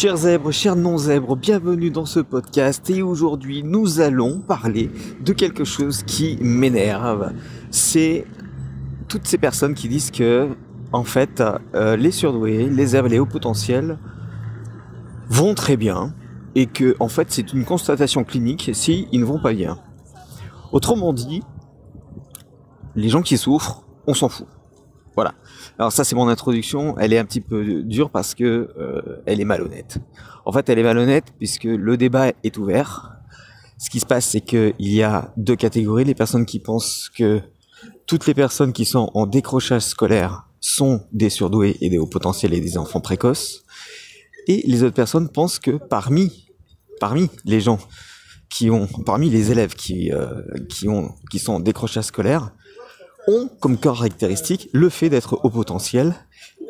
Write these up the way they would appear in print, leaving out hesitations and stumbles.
Chers zèbres, chers non-zèbres, bienvenue dans ce podcast et aujourd'hui nous allons parler de quelque chose qui m'énerve. C'est toutes ces personnes qui disent que, en fait, les surdoués, les zèbres, les hauts potentiels vont très bien et que, en fait, c'est une constatation clinique s'ils ne vont pas bien. Autrement dit, les gens qui souffrent, on s'en fout. Voilà. Alors ça c'est mon introduction, elle est un petit peu dure parce que elle est malhonnête. En fait elle est malhonnête puisque le débat est ouvert. Ce qui se passe c'est qu'il y a deux catégories, les personnes qui pensent que toutes les personnes qui sont en décrochage scolaire sont des surdoués et des hauts potentiels et des enfants précoces. Et les autres personnes pensent que parmi les gens parmi les élèves qui sont en décrochage scolaire, ont comme caractéristique le fait d'être haut potentiel,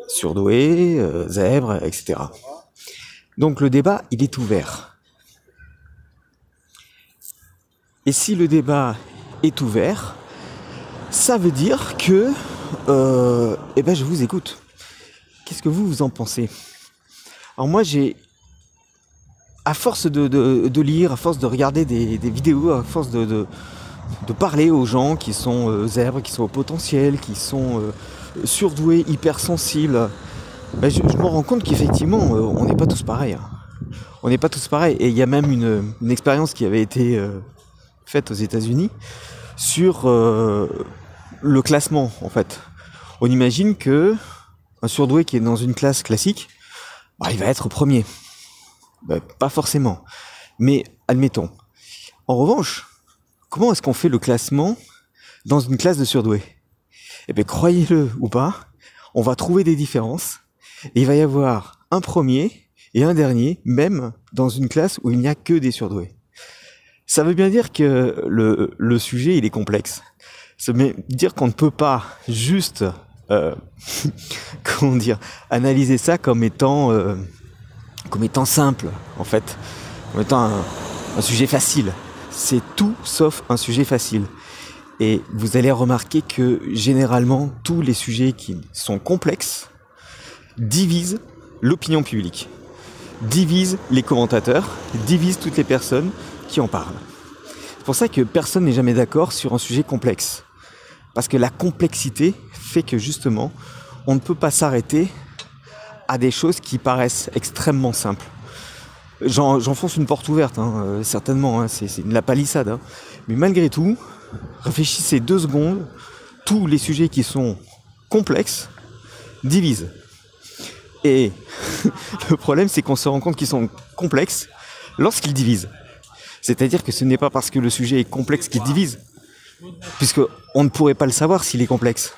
surdoué, zèbre, etc. Donc le débat, il est ouvert. Et si le débat est ouvert, ça veut dire que, je vous écoute. Qu'est-ce que vous en pensez? Alors moi, à force de lire, à force de regarder des vidéos, à force de parler aux gens qui sont zèbres, qui sont au potentiel, qui sont surdoués, hypersensibles, je me rends compte qu'effectivement, on n'est pas tous pareils. Hein. On n'est pas tous pareils. Et il y a même une expérience qui avait été faite aux États-Unis sur le classement, en fait. On imagine que un surdoué qui est dans une classe classique, il va être premier. Pas forcément. Mais admettons. En revanche, comment est-ce qu'on fait le classement dans une classe de surdoués? Croyez-le ou pas, on va trouver des différences et il va y avoir un premier et un dernier, même dans une classe où il n'y a que des surdoués. Ça veut bien dire que le sujet, il est complexe. Ça veut dire qu'on ne peut pas juste, analyser ça comme étant simple, en fait, comme étant un sujet facile. C'est tout sauf un sujet facile. Et vous allez remarquer que généralement, tous les sujets qui sont complexes divisent l'opinion publique, divisent les commentateurs, divisent toutes les personnes qui en parlent. C'est pour ça que personne n'est jamais d'accord sur un sujet complexe. Parce que la complexité fait que justement, on ne peut pas s'arrêter à des choses qui paraissent extrêmement simples. J'enfonce une porte ouverte, certainement, c'est de la palissade. Hein. Mais malgré tout, réfléchissez 2 secondes, tous les sujets qui sont complexes divisent. Et le problème, c'est qu'on se rend compte qu'ils sont complexes lorsqu'ils divisent. C'est-à-dire que ce n'est pas parce que le sujet est complexe qu'il divise, puisqu'on ne pourrait pas le savoir s'il est complexe.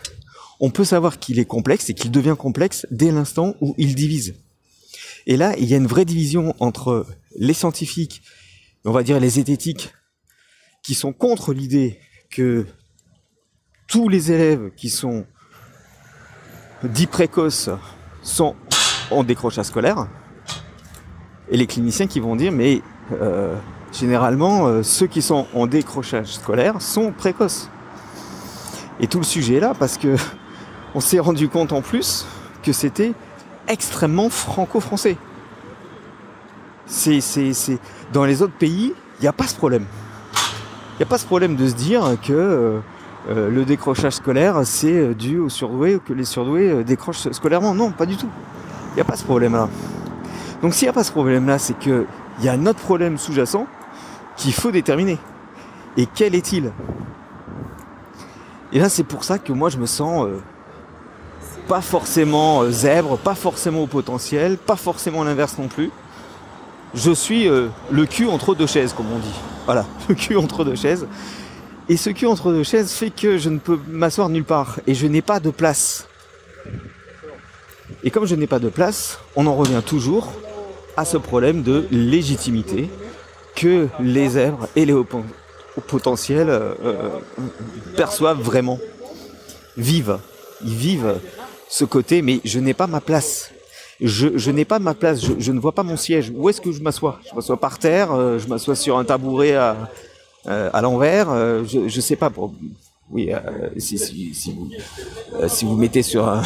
On peut savoir qu'il est complexe et qu'il devient complexe dès l'instant où il divise. Et là, il y a une vraie division entre les scientifiques, on va dire les zététiques, qui sont contre l'idée que tous les élèves qui sont dits précoces sont en décrochage scolaire, et les cliniciens qui vont dire, mais généralement, ceux qui sont en décrochage scolaire sont précoces. Et tout le sujet est là parce que on s'est rendu compte en plus que c'était extrêmement franco-français. Dans les autres pays, il n'y a pas ce problème. Il n'y a pas ce problème de se dire que le décrochage scolaire, c'est dû aux surdoués, ou que les surdoués décrochent scolairement. Non, pas du tout. Il n'y a pas ce problème-là. Donc s'il n'y a pas ce problème-là, c'est qu'il y a un autre problème sous-jacent qu'il faut déterminer. Et quel est-il? Et là, c'est pour ça que moi, je me sens pas forcément zèbre, pas forcément au potentiel, pas forcément l'inverse non plus. Je suis le cul entre 2 chaises, comme on dit. Voilà, le cul entre 2 chaises. Et ce cul entre 2 chaises fait que je ne peux m'asseoir nulle part. Et je n'ai pas de place. Et comme je n'ai pas de place, on en revient toujours à ce problème de légitimité que les zèbres et les hauts potentiels perçoivent vraiment. Ils vivent ce côté, mais je n'ai pas ma place. Je n'ai pas ma place, je ne vois pas mon siège. Où est-ce que je m'assois? Je m'assois par terre, je m'assois sur un tabouret à l'envers, je sais pas. Oui, si vous mettez sur un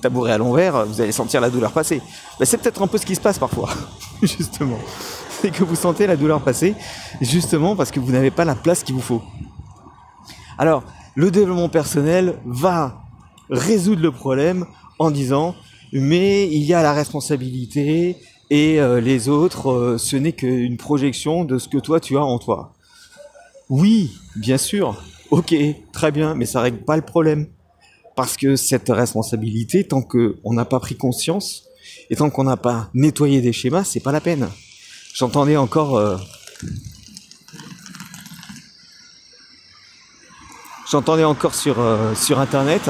tabouret à l'envers, vous allez sentir la douleur passer. C'est peut-être un peu ce qui se passe parfois. justement. C'est que vous sentez la douleur passer, justement parce que vous n'avez pas la place qu'il vous faut. Alors, le développement personnel va résoudre le problème en disant « mais il y a la responsabilité et les autres, ce n'est qu'une projection de ce que toi tu as en toi ». Oui, bien sûr, ok, très bien, mais ça règle pas le problème. Parce que cette responsabilité, tant qu'on n'a pas pris conscience, et tant qu'on n'a pas nettoyé des schémas, c'est pas la peine. J'entendais encore... sur internet,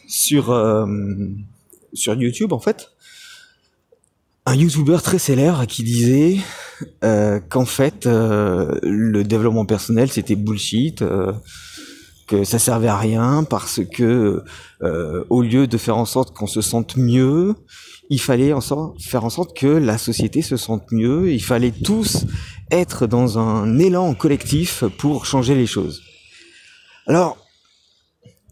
sur YouTube en fait, un YouTuber très célèbre qui disait qu'en fait le développement personnel c'était bullshit, que ça servait à rien parce que au lieu de faire en sorte qu'on se sente mieux, il fallait faire en sorte que la société se sente mieux, il fallait tous être dans un élan collectif pour changer les choses. Alors,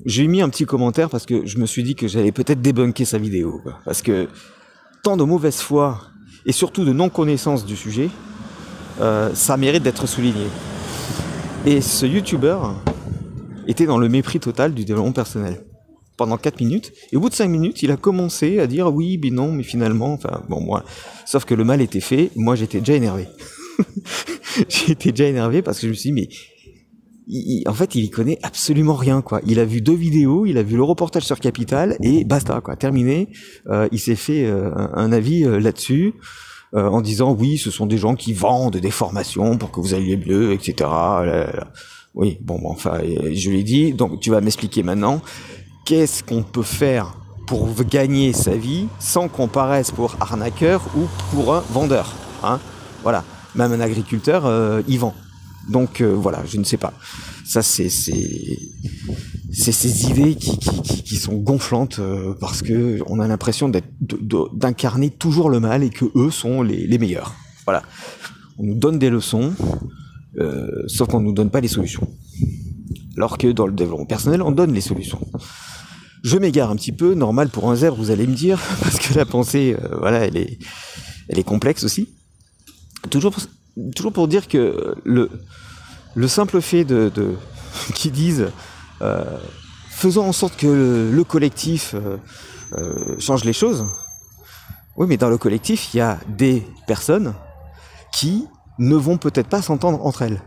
j'ai mis un petit commentaire parce que je me suis dit que j'allais peut-être débunker sa vidéo, quoi. Parce que tant de mauvaise foi et surtout de non-connaissance du sujet, ça mérite d'être souligné. Et ce YouTuber était dans le mépris total du développement personnel. Pendant 4 minutes, et au bout de 5 minutes, il a commencé à dire oui, mais non, mais finalement, enfin, bon, moi, sauf que le mal était fait, moi j'étais déjà énervé. J'étais déjà énervé parce que je me suis dit, mais en fait, il y connaît absolument rien, quoi. Il a vu 2 vidéos, il a vu le reportage sur Capital et basta, quoi. Terminé. Il s'est fait un avis là-dessus en disant oui, ce sont des gens qui vendent des formations pour que vous alliez mieux, etc. Oui, bon, enfin, je lui ai dit. Donc, tu vas m'expliquer maintenant qu'est-ce qu'on peut faire pour gagner sa vie sans qu'on paraisse pour arnaqueur ou pour un vendeur, hein. Voilà. Même un agriculteur, il vend. Donc voilà, je ne sais pas. Ça c'est ces idées qui sont gonflantes parce que on a l'impression d'incarner toujours le mal et que eux sont les meilleurs. Voilà. On nous donne des leçons, sauf qu'on nous donne pas les solutions. Alors que dans le développement personnel, on donne les solutions. Je m'égare un petit peu, normal pour un zèbre, vous allez me dire, parce que la pensée, voilà, elle est complexe aussi. Toujours pour dire que le simple fait qu'ils disent faisons en sorte que le collectif change les choses. Oui, mais dans le collectif, il y a des personnes qui ne vont peut-être pas s'entendre entre elles.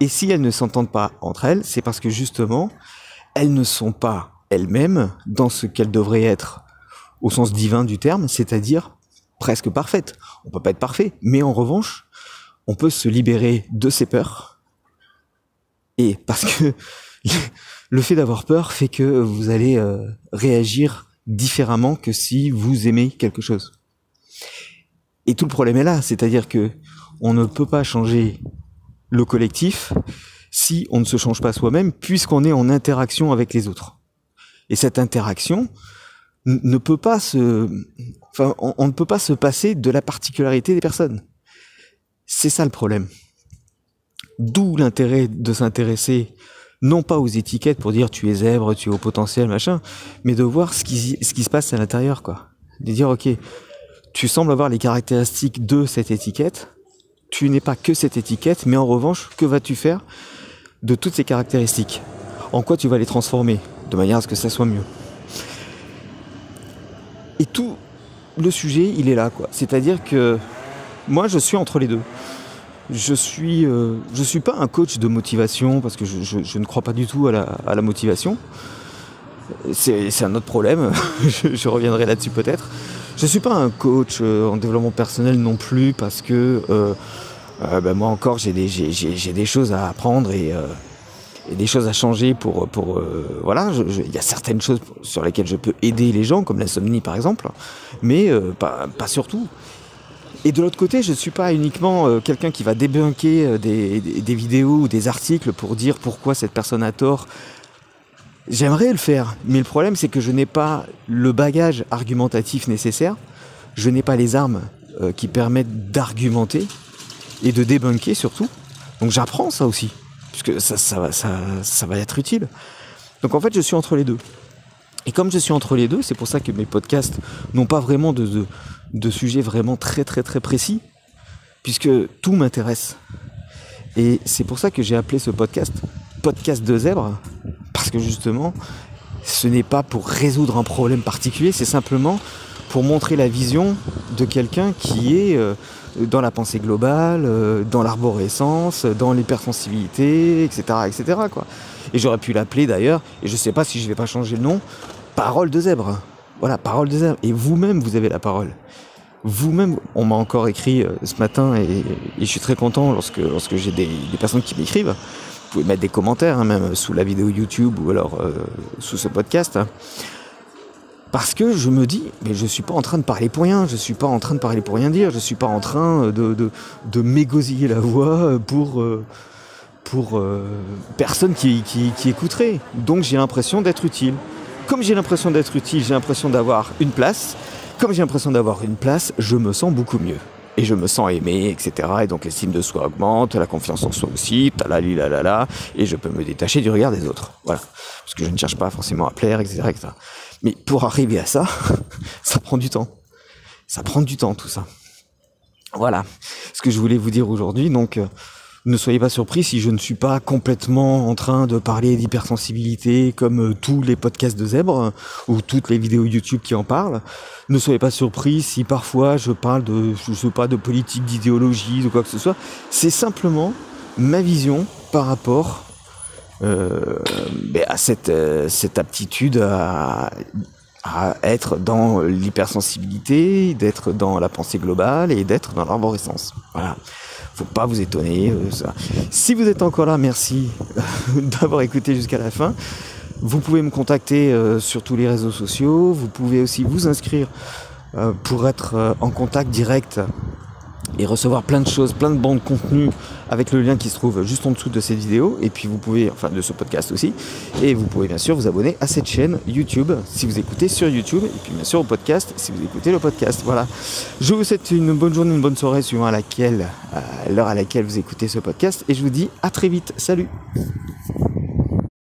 Et si elles ne s'entendent pas entre elles, c'est parce que justement, elles ne sont pas elles-mêmes dans ce qu'elles devraient être au sens divin du terme, c'est-à-dire presque parfaites. On peut pas être parfait, mais en revanche, on peut se libérer de ses peurs. Et parce que le fait d'avoir peur fait que vous allez réagir différemment que si vous aimez quelque chose. Et tout le problème est là, c'est-à-dire que on ne peut pas changer le collectif si on ne se change pas soi-même, puisqu'on est en interaction avec les autres. Et cette interaction ne peut pas on ne peut pas se passer de la particularité des personnes. C'est ça le problème. D'où l'intérêt de s'intéresser non pas aux étiquettes pour dire tu es zèbre, tu es au potentiel, machin, mais de voir ce qui se passe à l'intérieur, quoi. De dire ok, tu sembles avoir les caractéristiques de cette étiquette, tu n'es pas que cette étiquette, mais en revanche, que vas-tu faire de toutes ces caractéristiques? En quoi tu vas les transformer de manière à ce que ça soit mieux? Et tout le sujet, il est là, quoi. C'est-à-dire que moi, je suis entre les deux. Je suis pas un coach de motivation parce que je ne crois pas du tout à la motivation. C'est un autre problème. je reviendrai là-dessus peut-être. Je suis pas un coach en développement personnel non plus parce que moi encore j'ai des choses à apprendre et des choses à changer pour voilà. Il y a certaines choses sur lesquelles je peux aider les gens comme l'insomnie par exemple, mais pas surtout. Et de l'autre côté, je ne suis pas uniquement quelqu'un qui va débunker des vidéos ou des articles pour dire pourquoi cette personne a tort. J'aimerais le faire, mais le problème c'est que je n'ai pas le bagage argumentatif nécessaire, je n'ai pas les armes qui permettent d'argumenter et de débunker surtout. Donc j'apprends ça aussi, puisque ça va être utile. Donc en fait, je suis entre les deux. Et comme je suis entre les deux, c'est pour ça que mes podcasts n'ont pas vraiment de sujets vraiment très très très précis, puisque tout m'intéresse. Et c'est pour ça que j'ai appelé ce podcast « Podcast de zèbre », parce que justement, ce n'est pas pour résoudre un problème particulier, c'est simplement pour montrer la vision de quelqu'un qui est dans la pensée globale, dans l'arborescence, dans l'hypersensibilité, etc., etc., quoi. Et j'aurais pu l'appeler d'ailleurs, et je ne sais pas si je ne vais pas changer le nom, « Parole de zèbre ». Voilà, parole de zèbre. Et vous-même, vous avez la parole. Vous-même, on m'a encore écrit ce matin, et je suis très content lorsque j'ai des personnes qui m'écrivent. Vous pouvez mettre des commentaires, hein, même sous la vidéo YouTube ou alors sous ce podcast. Hein. Parce que je me dis, mais je suis pas en train de parler pour rien, je suis pas en train de parler pour rien dire, je suis pas en train de m'égosiller la voix pour personne qui écouterait. Donc j'ai l'impression d'être utile. Comme j'ai l'impression d'être utile, j'ai l'impression d'avoir une place. Comme j'ai l'impression d'avoir une place, je me sens beaucoup mieux. Et je me sens aimé, etc. Et donc l'estime de soi augmente, la confiance en soi aussi, et je peux me détacher du regard des autres. Voilà. Parce que je ne cherche pas forcément à plaire, etc., etc. Mais pour arriver à ça, ça prend du temps. Ça prend du temps, tout ça. Voilà ce que je voulais vous dire aujourd'hui. Donc, ne soyez pas surpris si je ne suis pas complètement en train de parler d'hypersensibilité comme tous les podcasts de zèbre ou toutes les vidéos YouTube qui en parlent. Ne soyez pas surpris si parfois je parle de politique, d'idéologie, de quoi que ce soit. C'est simplement ma vision par rapport à cette aptitude à être dans l'hypersensibilité, d'être dans la pensée globale et d'être dans l'arborescence. Voilà. Faut pas vous étonner. Ça. Si vous êtes encore là, merci d'avoir écouté jusqu'à la fin. Vous pouvez me contacter sur tous les réseaux sociaux. Vous pouvez aussi vous inscrire pour être en contact direct et recevoir plein de choses, plein de bancs de contenu avec le lien qui se trouve juste en dessous de cette vidéo, et puis vous pouvez, enfin de ce podcast aussi, et vous pouvez bien sûr vous abonner à cette chaîne YouTube si vous écoutez sur YouTube, et puis bien sûr au podcast si vous écoutez le podcast. Voilà. Je vous souhaite une bonne journée, une bonne soirée suivant l'heure à laquelle vous écoutez ce podcast, et je vous dis à très vite. Salut.